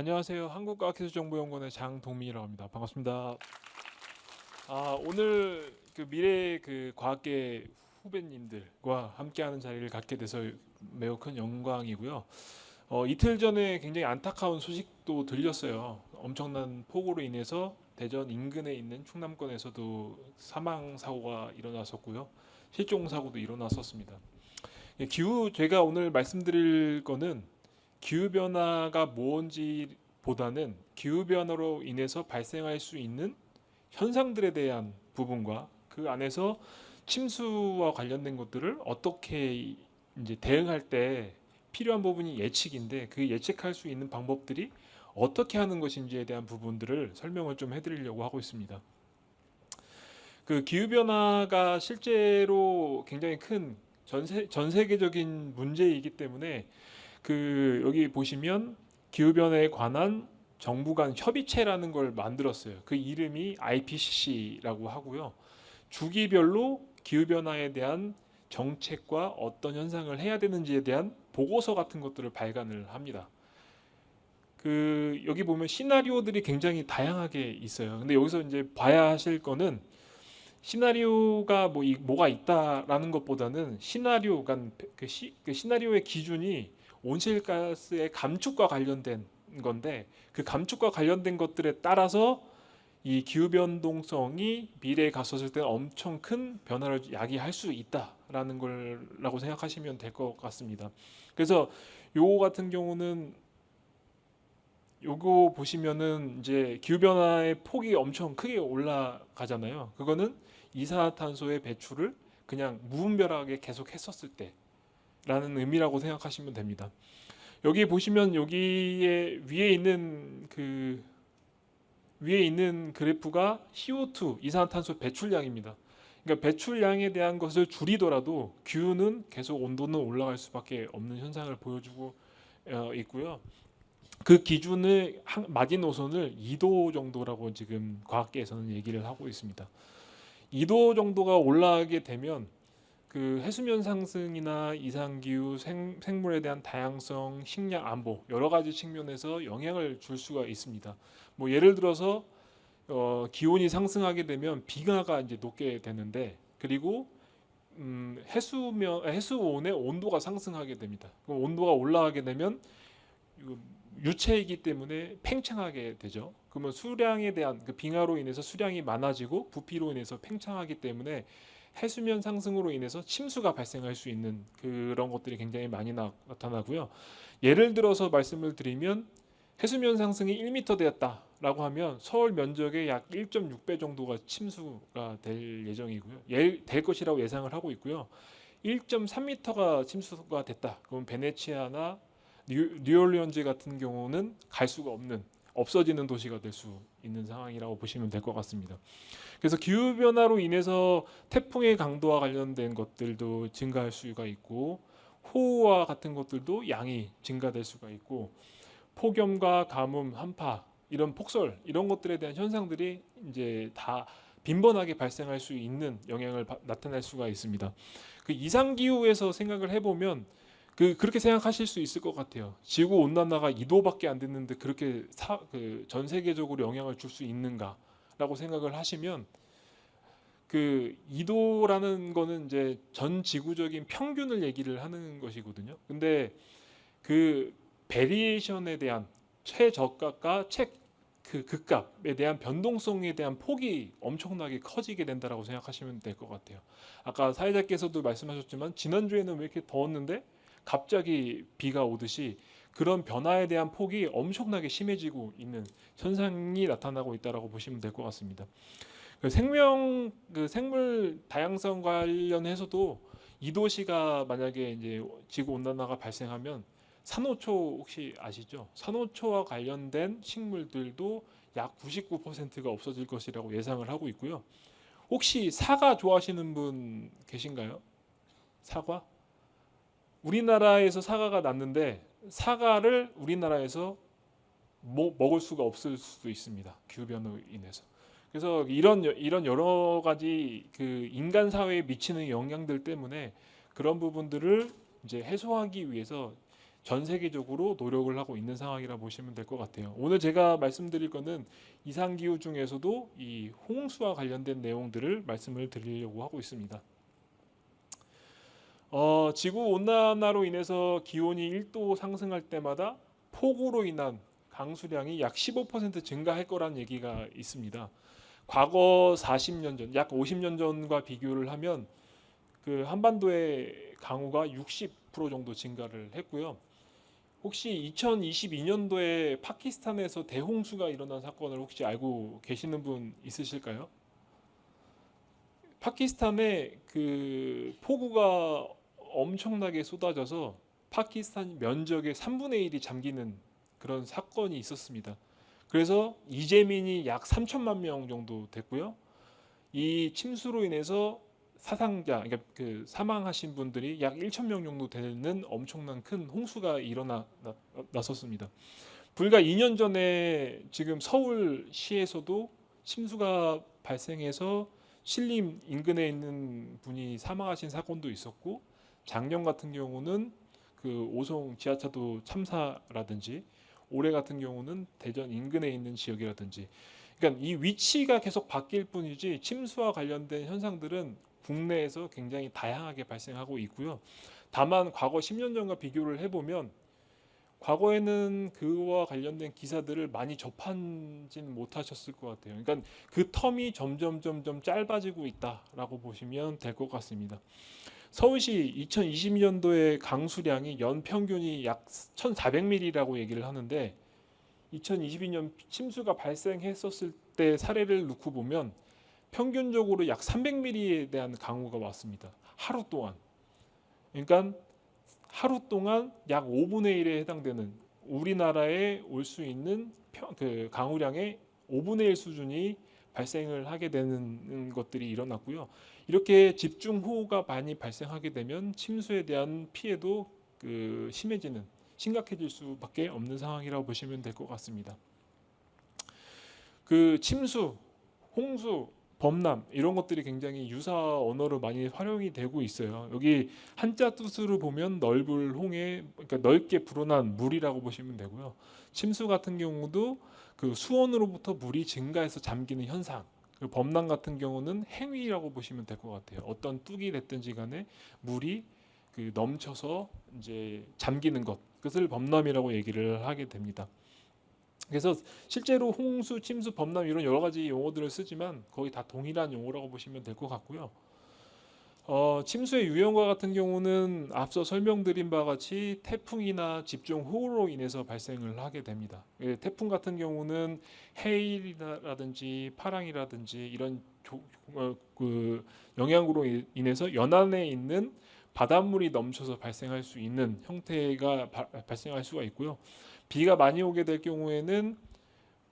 안녕하세요. 한국과학기술정보연구원의 장동민이라고 합니다. 반갑습니다. 오늘 그 미래 그 과학계 후배님들과 함께하는 자리를 갖게 돼서 매우 큰 영광이고요. 이틀 전에 굉장히 안타까운 소식도 들렸어요. 엄청난 폭우로 인해서 대전 인근에 있는 충남권에서도 사망 사고가 일어났었고요. 실종 사고도 일어났었습니다. 제가 오늘 말씀드릴 거는 기후 변화가 뭔지보다는 기후 변화로 인해서 발생할 수 있는 현상들에 대한 부분과 그 안에서 침수와 관련된 것들을 어떻게 이제 대응할 때 필요한 부분이 예측인데 그 예측할 수 있는 방법들이 어떻게 하는 것인지에 대한 부분들을 설명을 좀 해드리려고 하고 있습니다. 그 기후 변화가 실제로 굉장히 큰 전 세계적인 문제이기 때문에 여기 보시면 기후 변화에 관한 정부 간 협의체라는 걸 만들었어요. 그 이름이 IPCC라고 하고요. 주기별로 기후 변화에 대한 정책과 어떤 현상을 해야 되는지에 대한 보고서 같은 것들을 발간을 합니다. 여기 보면 시나리오들이 굉장히 다양하게 있어요. 근데 여기서 이제 봐야 하실 거는 시나리오가 뭐가 있다라는 것보다는 그 시나리오의 기준이 온실가스의 감축과 관련된 건데 그 감축과 관련된 것들에 따라서 이 기후 변동성이 미래에 갔었을 때 엄청 큰 변화를 야기할 수 있다라는 걸라고 생각하시면 될 것 같습니다. 그래서 요거 같은 경우는 요거 보시면은 이제 기후 변화의 폭이 엄청 크게 올라가잖아요. 그거는 이산화탄소의 배출을 그냥 무분별하게 계속 했었을 때라는 의미라고 생각하시면 됩니다. 여기 보시면 여기에 위에 있는 그래프가 CO2 이산화탄소 배출량입니다. 그러니까 배출량에 대한 것을 줄이더라도 기후는 계속 온도는 올라갈 수밖에 없는 현상을 보여주고 있고요. 그 기준의 마지노선을 2도 정도라고 지금 과학계에서는 얘기를 하고 있습니다. 2도 정도가 올라가게 되면 그 해수면 상승이나 이상기후, 생물에 대한 다양성, 식량 안보 여러 가지 측면에서 영향을 줄 수가 있습니다. 예를 들어서 기온이 상승하게 되면 빙하가 이제 녹게 되는데 그리고 해수온의 온도가 상승하게 됩니다. 그럼 온도가 올라가게 되면 유체이기 때문에 팽창하게 되죠. 그러면 수량에 대한 그 빙하로 인해서 수량이 많아지고 부피로 인해서 팽창하기 때문에 해수면 상승으로 인해서 침수가 발생할 수 있는 그런 것들이 굉장히 많이 나타나고요. 예를 들어서 말씀을 드리면 해수면 상승이 1m 되었다라고 하면 서울 면적의 약 1.6배 정도가 침수가 될 예정이고요. 될 것이라고 예상을 하고 있고요. 1.3m가 침수가 됐다. 그럼 베네치아나 뉴올리언즈 같은 경우는 갈 수가 없어지는 도시가 될 수 있는 상황이라고 보시면 될 것 같습니다. 그래서 기후 변화로 인해서 태풍의 강도와 관련된 것들도 증가할 수가 있고 호우와 같은 것들도 양이 증가될 수가 있고 폭염과 가뭄, 한파 이런 폭설 이런 것들에 대한 현상들이 이제 다 빈번하게 발생할 수 있는 영향을 나타낼 수가 있습니다. 그 이상 기후에서 생각을 해보면 그렇게 생각하실 수 있을 것 같아요. 지구 온난화가 2도밖에 안 됐는데 그렇게 전 세계적으로 영향을 줄 수 있는가라고 생각을 하시면 그 2도라는 거는 이제 전 지구적인 평균을 얘기를 하는 것이거든요. 근데 그 베리에이션에 대한 최저값과 극값에 대한 변동성에 대한 폭이 엄청나게 커지게 된다라고 생각하시면 될 것 같아요. 아까 사회자께서도 말씀하셨지만 지난주에는 왜 이렇게 더웠는데 갑자기 비가 오듯이 그런 변화에 대한 폭이 엄청나게 심해지고 있는 현상이 나타나고 있다라고 보시면 될 것 같습니다. 생물 다양성 관련해서도 이 도시가 만약에 이제 지구 온난화가 발생하면 산호초 혹시 아시죠? 산호초와 관련된 식물들도 약 99%가 없어질 것이라고 예상을 하고 있고요. 혹시 사과 좋아하시는 분 계신가요? 사과? 우리나라에서 사과가 났는데 사과를 우리나라에서 먹을 수가 없을 수도 있습니다. 기후 변화로 인해서. 그래서 이런 여러 가지 그 인간 사회에 미치는 영향들 때문에 그런 부분들을 이제 해소하기 위해서 전 세계적으로 노력을 하고 있는 상황이라 보시면 될 것 같아요. 오늘 제가 말씀드릴 거는 이상기후 중에서도 이 홍수와 관련된 내용들을 말씀을 드리려고 하고 있습니다. 지구 온난화로 인해서 기온이 1도 상승할 때마다 폭우로 인한 강수량이 약 15% 증가할 거란 얘기가 있습니다. 과거 40년 전, 약 50년 전과 비교를 하면 그 한반도의 강우가 60% 정도 증가를 했고요. 혹시 2022년도에 파키스탄에서 대홍수가 일어난 사건을 혹시 알고 계시는 분 있으실까요? 파키스탄에 그 폭우가 엄청나게 쏟아져서 파키스탄 면적의 3분의 1이 잠기는 그런 사건이 있었습니다. 그래서 이재민이 약 3천만 명 정도 됐고요. 이 침수로 인해서 사상자, 그러니까 그 사망하신 분들이 약 1천 명 정도 되는 엄청난 큰 홍수가 일어났었습니다. 불과 2년 전에 지금 서울시에서도 침수가 발생해서 신림 인근에 있는 분이 사망하신 사건도 있었고, 작년 같은 경우는 그 오송 지하차도 참사라든지, 올해 같은 경우는 대전 인근에 있는 지역이라든지, 그러니까 이 위치가 계속 바뀔 뿐이지 침수와 관련된 현상들은 국내에서 굉장히 다양하게 발생하고 있고요. 다만 과거 10년 전과 비교를 해보면 과거에는 그와 관련된 기사들을 많이 접하지는 못하셨을 것 같아요. 그러니까 그 텀이 점점 짧아지고 있다라고 보시면 될 것 같습니다. 서울시 2020년도에 강수량이 연 평균이 약 1,400mm라고 얘기를 하는데 2022년 침수가 발생했었을 때 사례를 놓고 보면 평균적으로 약 300mm에 대한 강우가 왔습니다. 하루 동안. 그러니까 하루 동안 약 5분의 1에 해당되는 우리나라에 올 수 있는 그 강우량의 5분의 1 수준이 발생을 하게 되는 것들이 일어났고요. 이렇게 집중호우가 많이 발생하게 되면 침수에 대한 피해도 그 심각해질 수밖에 없는 상황이라고 보시면 될 것 같습니다. 그 침수, 홍수, 범람 이런 것들이 굉장히 유사 언어로 많이 활용이 되고 있어요. 여기 한자 뜻으로 보면 넓을 홍해, 그러니까 넓게 불어난 물이라고 보시면 되고요. 침수 같은 경우도 그 수온으로부터 물이 증가해서 잠기는 현상. 그 범람 같은 경우는 행위라고 보시면 될 것 같아요. 어떤 뚝이 됐든지 간에 물이 그 넘쳐서 이제 잠기는 것, 그것을 범람이라고 얘기를 하게 됩니다. 그래서 실제로 홍수, 침수, 범람 이런 여러 가지 용어들을 쓰지만 거의 다 동일한 용어라고 보시면 될 것 같고요. 침수의 유형과 같은 경우는 앞서 설명드린 바와 같이 태풍이나 집중호우로 인해서 발생을 하게 됩니다. 태풍 같은 경우는 해일이라든지 파랑이라든지 이런 그 영향으로 인해서 연안에 있는 바닷물이 넘쳐서 발생할 수 있는 형태가 발생할 수가 있고요. 비가 많이 오게 될 경우에는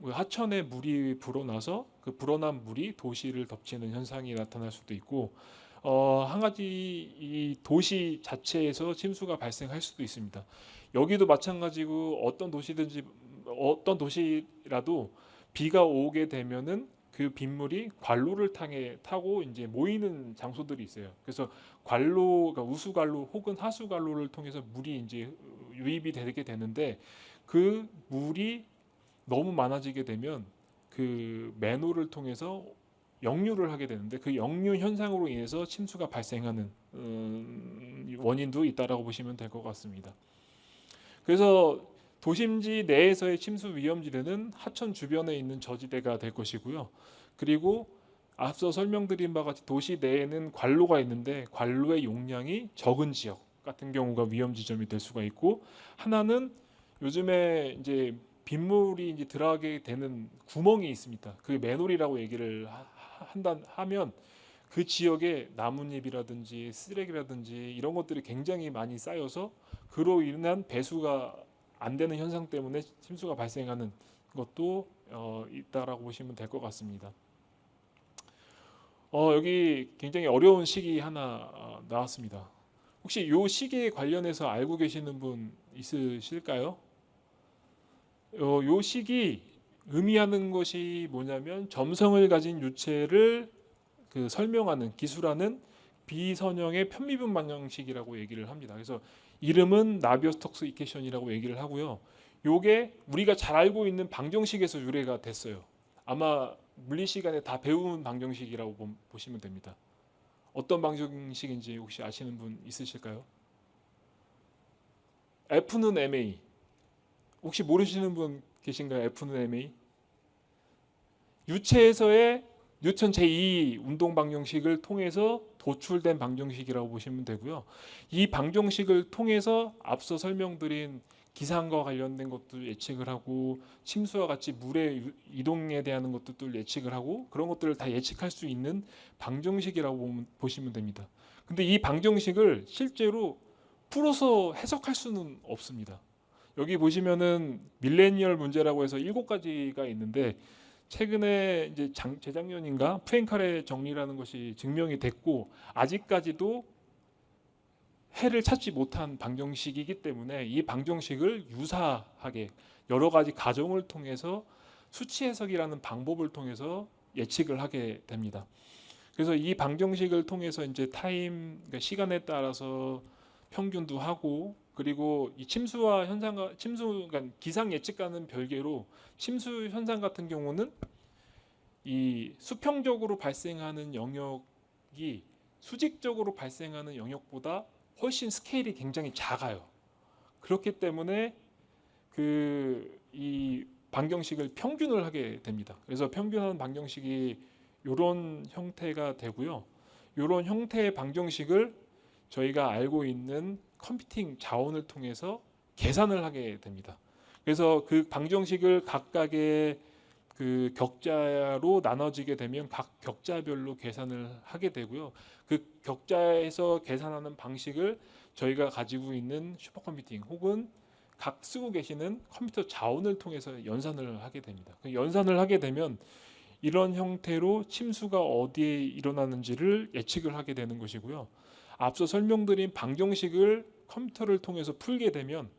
하천에 물이 불어나서 그 불어난 물이 도시를 덮치는 현상이 나타날 수도 있고, 한 가지 이 도시 자체에서 침수가 발생할 수도 있습니다. 여기도 마찬가지고 어떤 도시라도 비가 오게 되면은 그 빗물이 관로를 타고 이제 모이는 장소들이 있어요. 그래서 그러니까 우수관로 혹은 하수관로를 통해서 물이 이제 유입이 되게 되는데 그 물이 너무 많아지게 되면 그 맨홀을 통해서 역류를 하게 되는데 그 역류 현상으로 인해서 침수가 발생하는 원인도 있다라고 보시면 될 것 같습니다. 그래서 도심지 내에서의 침수 위험지대는 하천 주변에 있는 저지대가 될 것이고요. 그리고 앞서 설명드린 바와 같이 도시 내에는 관로가 있는데 관로의 용량이 적은 지역 같은 경우가 위험 지점이 될 수가 있고, 하나는 요즘에 이제 빗물이 이제 들어가게 되는 구멍이 있습니다. 그 맨홀이라고 얘기를 하면 그 지역에 나뭇잎이라든지 쓰레기라든지 이런 것들이 굉장히 많이 쌓여서 그로 인한 배수가 안 되는 현상 때문에 침수가 발생하는 것도 있다라고 보시면 될 것 같습니다. 여기 굉장히 어려운 시기 하나 나왔습니다. 혹시 이 시기에 관련해서 알고 계시는 분 있으실까요? 요 시기 의미하는 것이 뭐냐면 점성을 가진 유체를 그 설명하는 기술하는 비선형의 편미분 방정식이라고 얘기를 합니다. 그래서 이름은 나비오스톡시케이션이라고 얘기를 하고요. 요게 우리가 잘 알고 있는 방정식에서 유래가 됐어요. 아마 물리 시간에 다 배운 방정식이라고 보시면 됩니다. 어떤 방정식인지 혹시 아시는 분 있으실까요? F는 ma. 혹시 모르시는 분 계신가요? F는 ma. 유체에서의 뉴턴 제2 운동 방정식을 통해서 도출된 방정식이라고 보시면 되고요. 이 방정식을 통해서 앞서 설명드린 기상과 관련된 것도 예측을 하고 침수와 같이 물의 이동에 대한 것도 예측을 하고 그런 것들을 다 예측할 수 있는 방정식이라고 보시면 됩니다. 근데 이 방정식을 실제로 풀어서 해석할 수는 없습니다. 여기 보시면은 밀레니얼 문제라고 해서 7가지가 있는데 최근에 이제 재작년인가 푸엔카레 정리라는 것이 증명이 됐고 아직까지도 해를 찾지 못한 방정식이기 때문에 이 방정식을 유사하게 여러 가지 가정을 통해서 수치 해석이라는 방법을 통해서 예측을 하게 됩니다. 그래서 이 방정식을 통해서 이제 타임, 그러니까 시간에 따라서 평균도 하고 그리고 이 침수와 현상과 그러니까 기상 예측과는 별개로 침수 현상 같은 경우는 이 수평적으로 발생하는 영역이 수직적으로 발생하는 영역보다 훨씬 스케일이 굉장히 작아요. 그렇기 때문에 이 방정식을 평균을 하게 됩니다. 그래서 평균하는 방정식이 이런 형태가 되고요. 이런 형태의 방정식을 저희가 알고 있는 컴퓨팅 자원을 통해서 계산을 하게 됩니다. 그래서 그 방정식을 각각의 그 격자로 나눠지게 되면 각 격자별로 계산을 하게 되고요. 그 격자에서 계산하는 방식을 저희가 가지고 있는 슈퍼컴퓨팅 혹은 각 쓰고 계시는 컴퓨터 자원을 통해서 연산을 하게 됩니다. 그 연산을 하게 되면 이런 형태로 침수가 어디에 일어나는지를 예측을 하게 되는 것이고요. 앞서 설명드린 방정식을 컴퓨터를 통해서 풀게 되면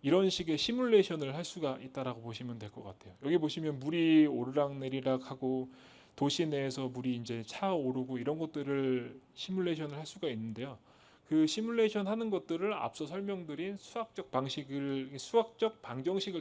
이런 식의 시뮬레이션을 할 수가 있다라고 보시면 될 것 같아요. 여기 보시면 물이 오르락내리락 하고 도시 내에서 물이 이제 차오르고 이런 것들을 시뮬레이션을 할 수가 있는데요. 그 시뮬레이션 하는 것들을 앞서 설명드린 수학적 방정식을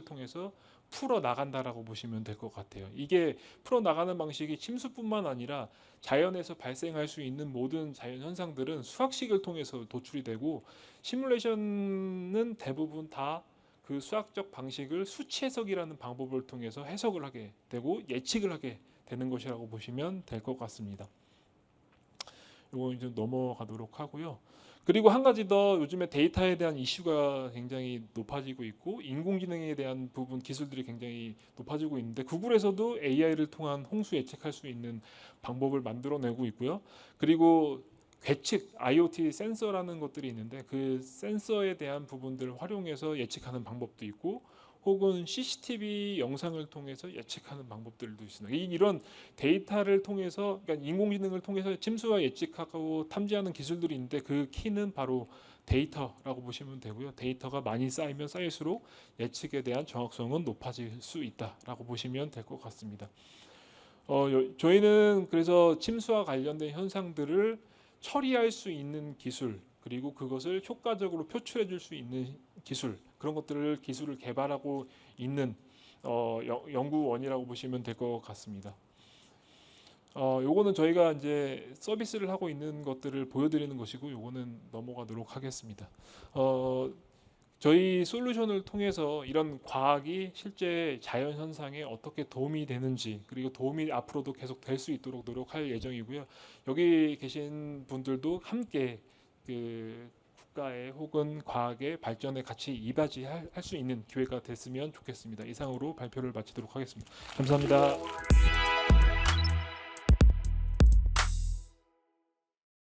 통해서 풀어 나간다라고 보시면 될 것 같아요. 이게 풀어 나가는 방식이 침수뿐만 아니라 자연에서 발생할 수 있는 모든 자연 현상들은 수학식을 통해서 도출이 되고 시뮬레이션은 대부분 다 그 수학적 방식을 수치 해석이라는 방법을 통해서 해석을 하게 되고 예측을 하게 되는 것이라고 보시면 될 것 같습니다. 이거 이제 넘어가도록 하고요. 그리고 한 가지 더 요즘에 데이터에 대한 이슈가 굉장히 높아지고 있고 인공지능에 대한 부분 기술들이 굉장히 높아지고 있는데 구글에서도 AI를 통한 홍수 예측할 수 있는 방법을 만들어내고 있고요. 그리고 괴측 IoT 센서라는 것들이 있는데 그 센서에 대한 부분들을 활용해서 예측하는 방법도 있고 혹은 CCTV 영상을 통해서 예측하는 방법들도 있습니다. 이런 데이터를 통해서 그러니까 인공지능을 통해서 침수와 예측하고 탐지하는 기술들이 있는데 그 키는 바로 데이터라고 보시면 되고요. 데이터가 많이 쌓이면 쌓일수록 예측에 대한 정확성은 높아질 수 있다라고 보시면 될 것 같습니다. 저희는 그래서 침수와 관련된 현상들을 처리할 수 있는 기술 그리고 그것을 효과적으로 표출해 줄 수 있는 기술을 개발하고 있는 연구원이라고 보시면 될 것 같습니다. 요거는 저희가 이제 서비스를 하고 있는 것들을 보여드리는 것이고 요거는 넘어가도록 하겠습니다. 저희 솔루션을 통해서 이런 과학이 실제 자연 현상에 어떻게 도움이 되는지 그리고 도움이 앞으로도 계속 될 수 있도록 노력할 예정이고요. 여기 계신 분들도 함께 그 국가의 혹은 과학의 발전에 같이 이바지할 수 있는 기회가 됐으면 좋겠습니다. 이상으로 발표를 마치도록 하겠습니다. 감사합니다.